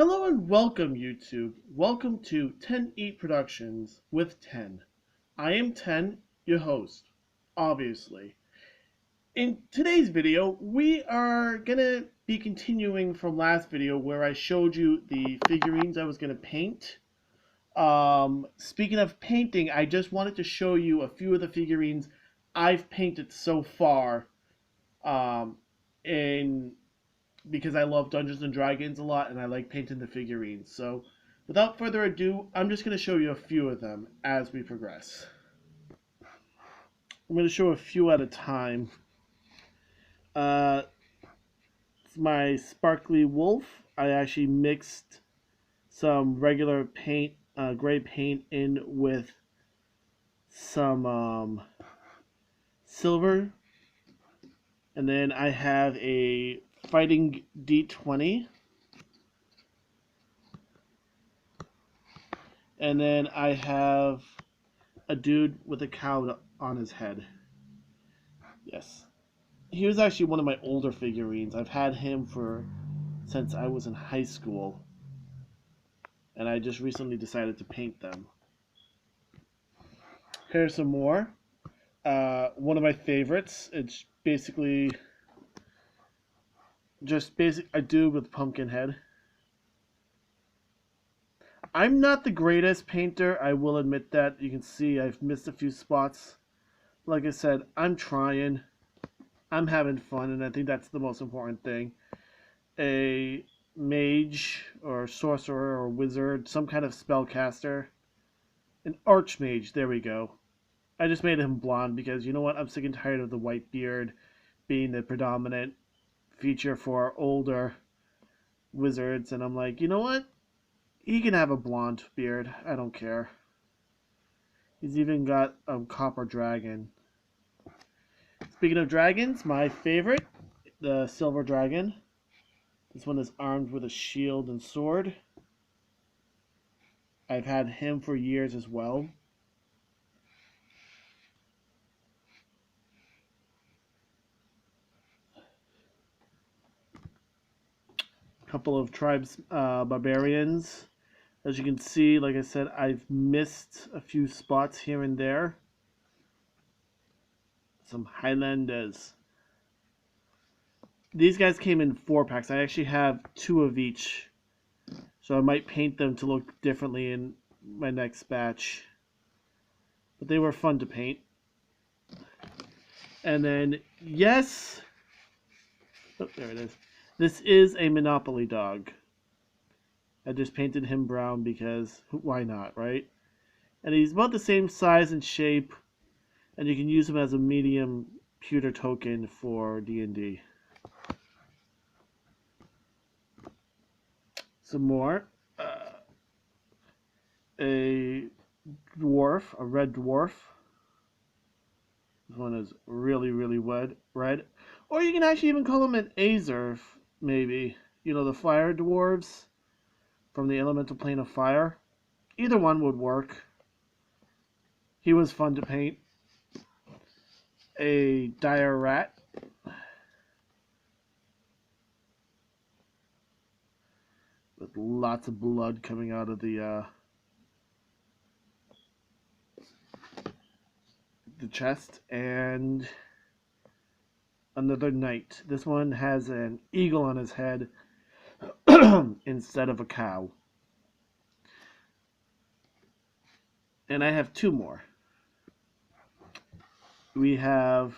Hello and welcome, YouTube. Welcome to 10 Eat Productions with 10. I am 10, your host, obviously. In today's video, we are gonna be continuing from last video where I showed you the figurines I was gonna paint. Speaking of painting, I just wanted to show you a few of the figurines I've painted so far. In because I love Dungeons and Dragons a lot and I like painting the figurines. So without further ado, I'm just going to show you a few of them as we progress. I'm going to show a few at a time. It's my sparkly wolf. I actually mixed some regular paint, gray paint in with some silver. And then I have a fighting D20. And then I have a dude with a cow on his head. Yes. He was actually one of my older figurines. I've had him since I was in high school. And I just recently decided to paint them. Here's some more. One of my favorites. It's basically just a dude with a pumpkin head. I'm not the greatest painter, I will admit that. You can see I've missed a few spots. Like I said, I'm trying. I'm having fun, and I think that's the most important thing. A mage, or sorcerer, or wizard, some kind of spellcaster. An archmage, there we go. I just made him blonde because, you know what, I'm sick and tired of the white beard being the predominant feature for older wizards, and I'm like, you know what? He can have a blonde beard. I don't care. He's even got a copper dragon. Speaking of dragons, my favorite, the silver dragon. This one is armed with a shield and sword. I've had him for years as well. A couple of tribes, barbarians. As you can see, like I said, I've missed a few spots here and there. Some Highlanders. These guys came in 4-packs. I actually have 2 of each. So I might paint them to look differently in my next batch. But they were fun to paint. And then, yes. Oh, there it is. This is a Monopoly dog. I just painted him brown because why not, right? And he's about the same size and shape. And you can use him as a medium pewter token for D&D. Some more. A dwarf, a red dwarf. This one is really, really red. Or you can actually even call him an Azer, maybe. You know, the fire dwarves from the elemental plane of fire. Either one would work. He was fun to paint. A dire rat. With lots of blood coming out of the chest. And another knight. This one has an eagle on his head instead of a cow. And I have 2 more. We have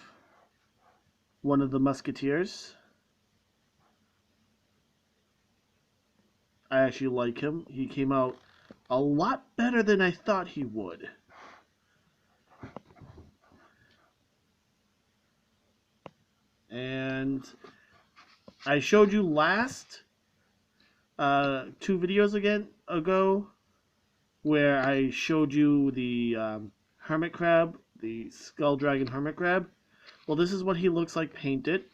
one of the musketeers. I actually like him. He came out a lot better than I thought he would. And I showed you last 2 videos ago where I showed you the hermit crab, the skull dragon hermit crab. Well, this is what he looks like painted.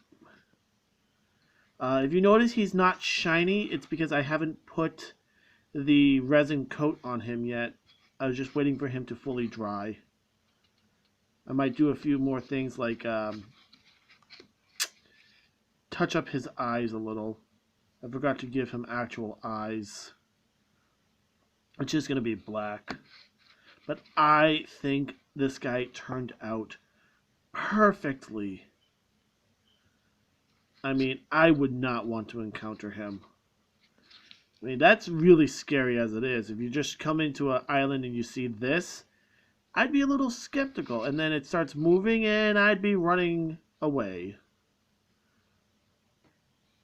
If you notice he's not shiny, it's because I haven't put the resin coat on him yet. I was just waiting for him to fully dry. I might do a few more things like touch up his eyes a little. I forgot to give him actual eyes. It's just going to be black. But I think this guy turned out perfectly. I mean, I would not want to encounter him. I mean, that's really scary as it is. If you just come into an island and you see this, I'd be a little skeptical. And then it starts moving and I'd be running away.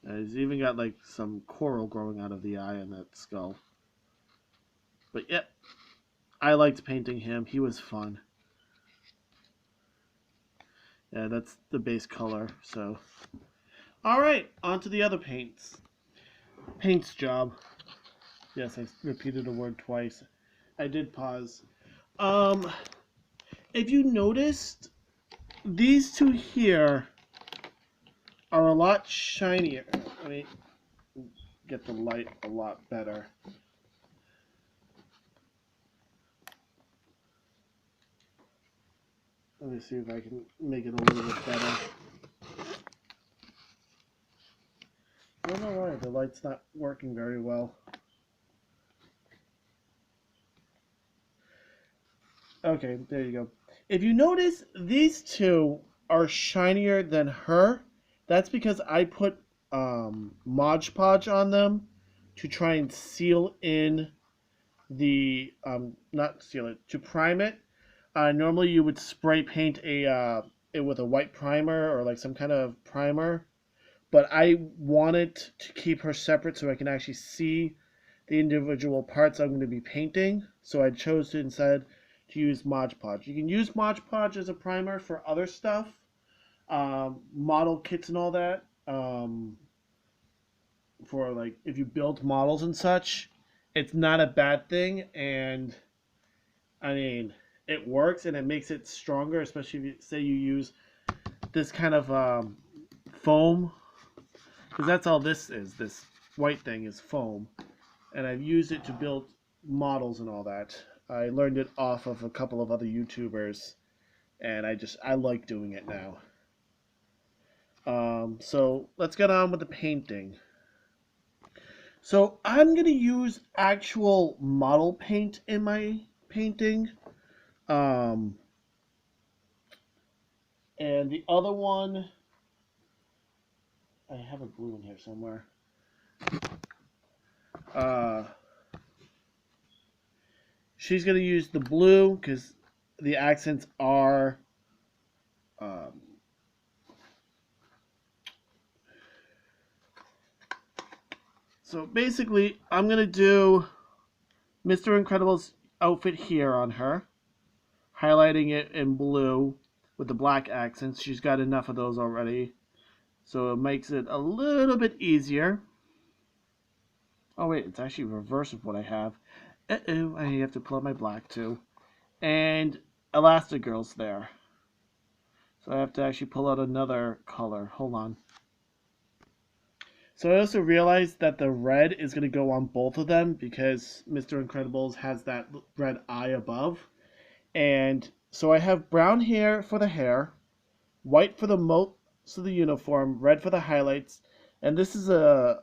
He's even got like some coral growing out of the eye on that skull. But yeah, I liked painting him. He was fun. Yeah, that's the base color. So, all right, on to the other paints. Paint's job. Yes, I repeated a word twice. I did pause. If you noticed, these two here are a lot shinier. Let me get the light a lot better. Let me see if I can make it a little bit better. I don't know why the light's not working very well. Okay, there you go. If you notice, these two are shinier than her. That's because I put Mod Podge on them to try and seal in the not seal it, to prime it. Normally you would spray paint it with a white primer or like some kind of primer, but I wanted to keep her separate so I can actually see the individual parts I'm going to be painting. So I chose to instead to use Mod Podge. You can use Mod Podge as a primer for other stuff, model kits and all that. For like if you build models and such, it's not a bad thing, and I mean it works and it makes it stronger, especially if you say you use this kind of foam, because that's all this is. This white thing is foam, and I've used it to build models and all that. I learned it off of a couple of other YouTubers, and I like doing it now. So let's get on with the painting. So I'm going to use actual model paint in my painting. And the other one, I have a blue in here somewhere. She's going to use the blue because the accents are so basically I'm going to do Mr. Incredible's outfit here on her, highlighting it in blue with the black accents. She's got enough of those already, so it makes it a little bit easier. Oh wait, it's actually reverse of what I have. Uh-oh, I have to pull out my black too. And Elastigirl's there. So I have to actually pull out another color. Hold on. So I also realized that the red is going to go on both of them because Mr. Incredibles has that red eye above. And so I have brown hair for the hair, white for the most of the uniform, red for the highlights, and this is I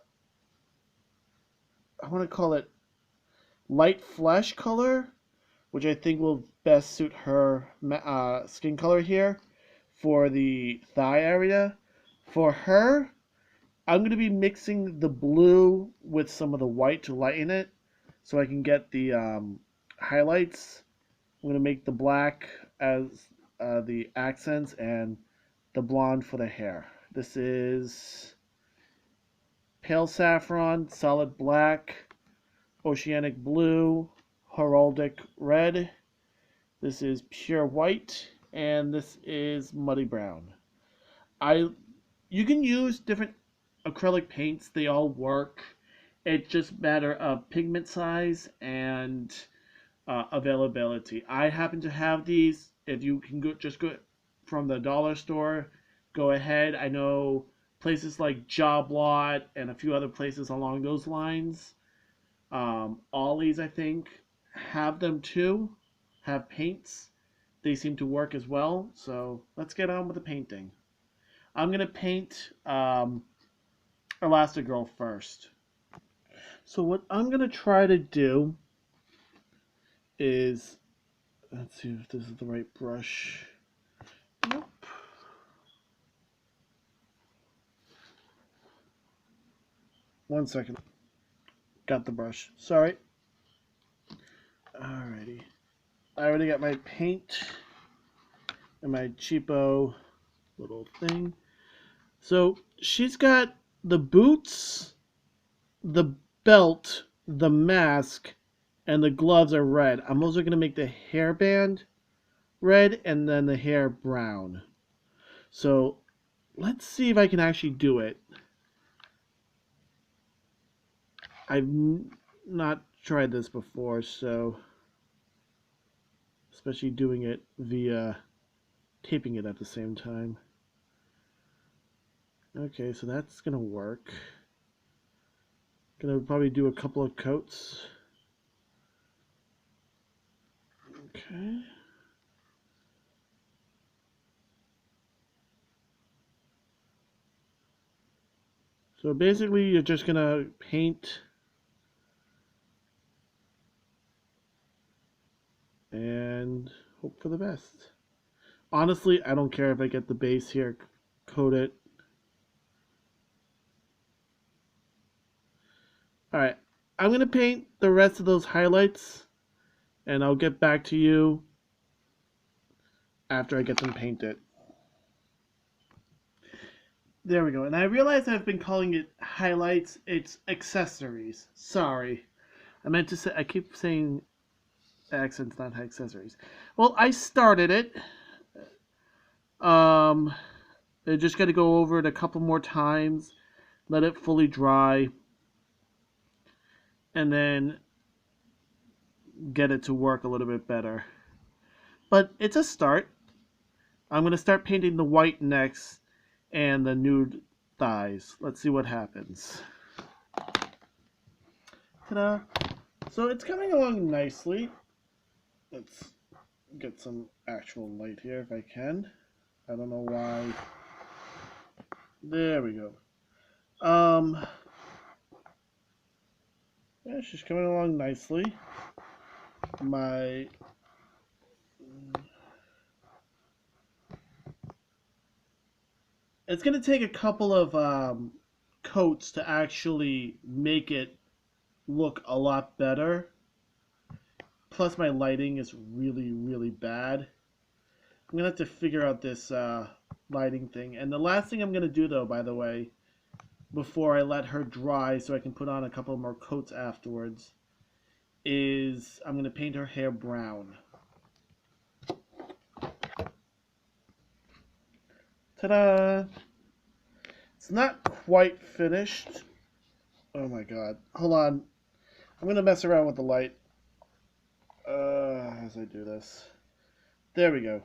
want to call it light flesh color, which I think will best suit her skin color here for the thigh area. For her, I'm going to be mixing the blue with some of the white to lighten it so I can get the highlights. I'm going to make the black as the accents and the blonde for the hair. This is pale saffron, solid black, oceanic blue, heraldic red. This is pure white, and this is muddy brown. You can use different acrylic paints. They all work. It's just a matter of pigment size and availability. I happen to have these. If you can just go from the dollar store, go ahead. I know places like Job Lot and a few other places along those lines. Ollie's, I think, have them too. Have paints. They seem to work as well. So let's get on with the painting. I'm gonna paint Elastigirl first. So what I'm going to try to do is, let's see if this is the right brush. Nope. One second. Got the brush. Sorry. Alrighty. I already got my paint and my cheapo little thing. So she's got the boots, the belt, the mask, and the gloves are red. I'm also going to make the hairband red and then the hair brown. So let's see if I can actually do it. I've not tried this before, so especially doing it via taping it at the same time. Okay, so that's gonna work. Gonna probably do a couple of coats. Okay. So basically you're just gonna paint and hope for the best. Honestly, I don't care if I get the base here, coat it. Alright, I'm going to paint the rest of those highlights, and I'll get back to you after I get them painted. There we go, and I realize I've been calling it highlights, it's accessories. Sorry. I meant to say, I keep saying accents, not accessories. Well, I started it. I just got to go over it a couple more times, let it fully dry, and then get it to work a little bit better. But it's a start. I'm going to start painting the white next and the nude thighs. Let's see what happens. Ta-da! So it's coming along nicely. Let's get some actual light here if I can. I don't know why. There we go. Yeah, she's coming along nicely. It's going to take a couple of coats to actually make it look a lot better. Plus my lighting is really, really bad. I'm going to have to figure out this lighting thing. And the last thing I'm going to do, though, by the way, before I let her dry so I can put on a couple more coats afterwards, is I'm going to paint her hair brown. Ta-da! It's not quite finished. Oh my god. Hold on. I'm going to mess around with the light as I do this. There we go.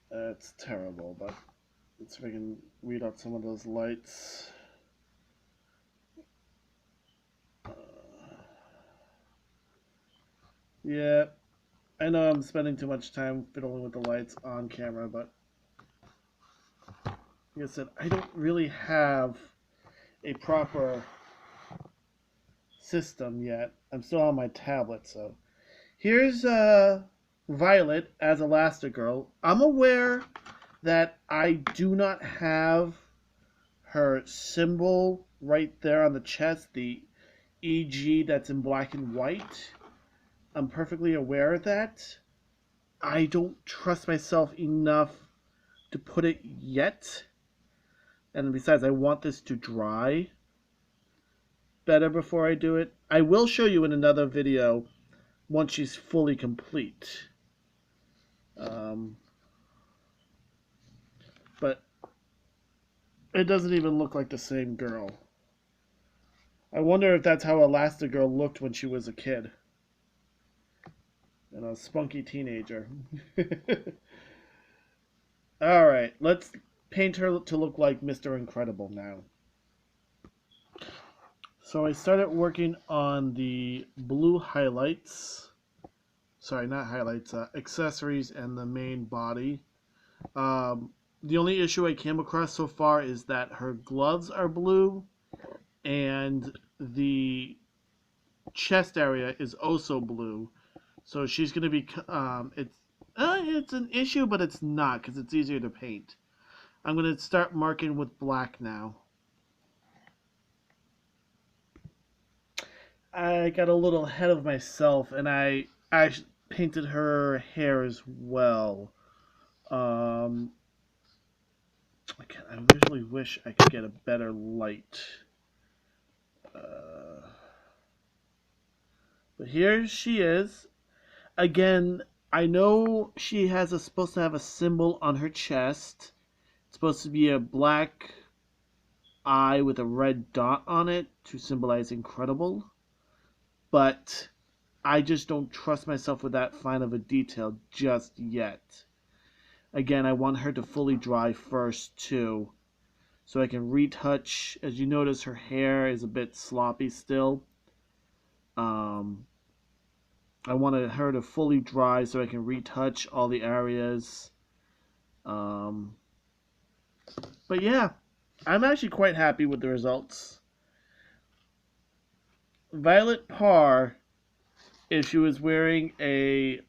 That's terrible, but let's see if I can weed out some of those lights. Yeah, I know I'm spending too much time fiddling with the lights on camera, but like I said, I don't really have a proper system yet. I'm still on my tablet, so here's Violet as Elastigirl. I'm aware that I do not have her symbol right there on the chest, the EG that's in black and white. I'm perfectly aware of that. I don't trust myself enough to put it yet. And besides, I want this to dry better before I do it. I will show you in another video once she's fully complete. But it doesn't even look like the same girl. I wonder if that's how Elastigirl looked when she was a kid. And a spunky teenager. Alright, let's paint her to look like Mr. Incredible now. So I started working on the blue highlights. Sorry, not highlights, accessories and the main body. The only issue I came across so far is that her gloves are blue and the chest area is also blue. So she's going to be it's an issue, but it's not because it's easier to paint. I'm going to start marking with black now. I got a little ahead of myself and I painted her hair as well. Um, I really wish I could get a better light. Uh, but here she is. Again, I know she has supposed to have a symbol on her chest. It's supposed to be a black eye with a red dot on it to symbolize incredible. But I just don't trust myself with that fine of a detail just yet. Again, I want her to fully dry first too, so I can retouch. As you notice, her hair is a bit sloppy still. Um, I wanted her to fully dry so I can retouch all the areas. Um, but yeah, I'm actually quite happy with the results. Violet Parr, if she was wearing a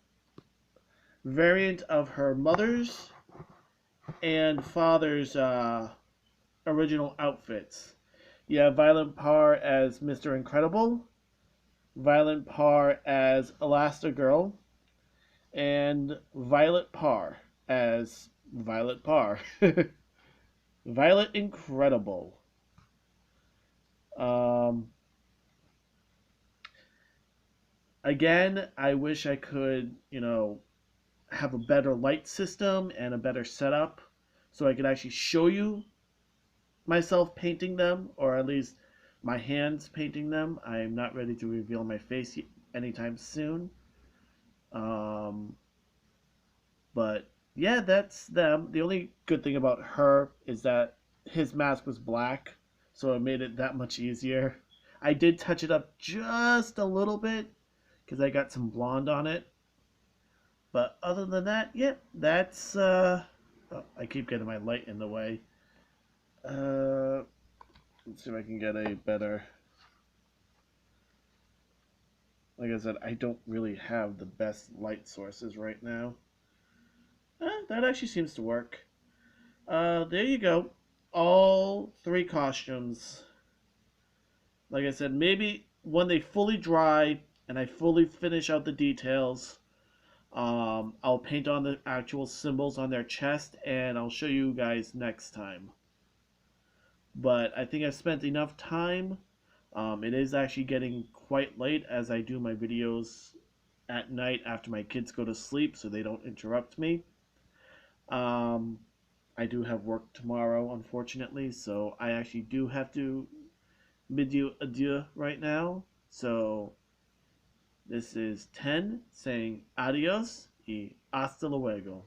variant of her mother's and father's original outfits. You have Violet Parr as Mr. Incredible, Violet Parr as Elastigirl, and Violet Parr as Violet Parr. Violet Incredible. Um, again, I wish I could, have a better light system and a better setup so I could actually show you myself painting them, or at least my hands painting them. I am not ready to reveal my face anytime soon. Um, but yeah, that's them. The only good thing about her is that his mask was black, so it made it that much easier. I did touch it up just a little bit because I got some blonde on it. But other than that, yep, that's oh, I keep getting my light in the way. Uh, let's see if I can get a better. Like I said, I don't really have the best light sources right now. That actually seems to work. There you go. All three costumes. Like I said, maybe when they fully dry and I fully finish out the details, I'll paint on the actual symbols on their chest and I'll show you guys next time. But I think I've spent enough time. It is actually getting quite late as I do my videos at night after my kids go to sleep so they don't interrupt me. Um, I do have work tomorrow, unfortunately, so I actually do have to bid you adieu right now. So this is 10 saying adios y hasta luego.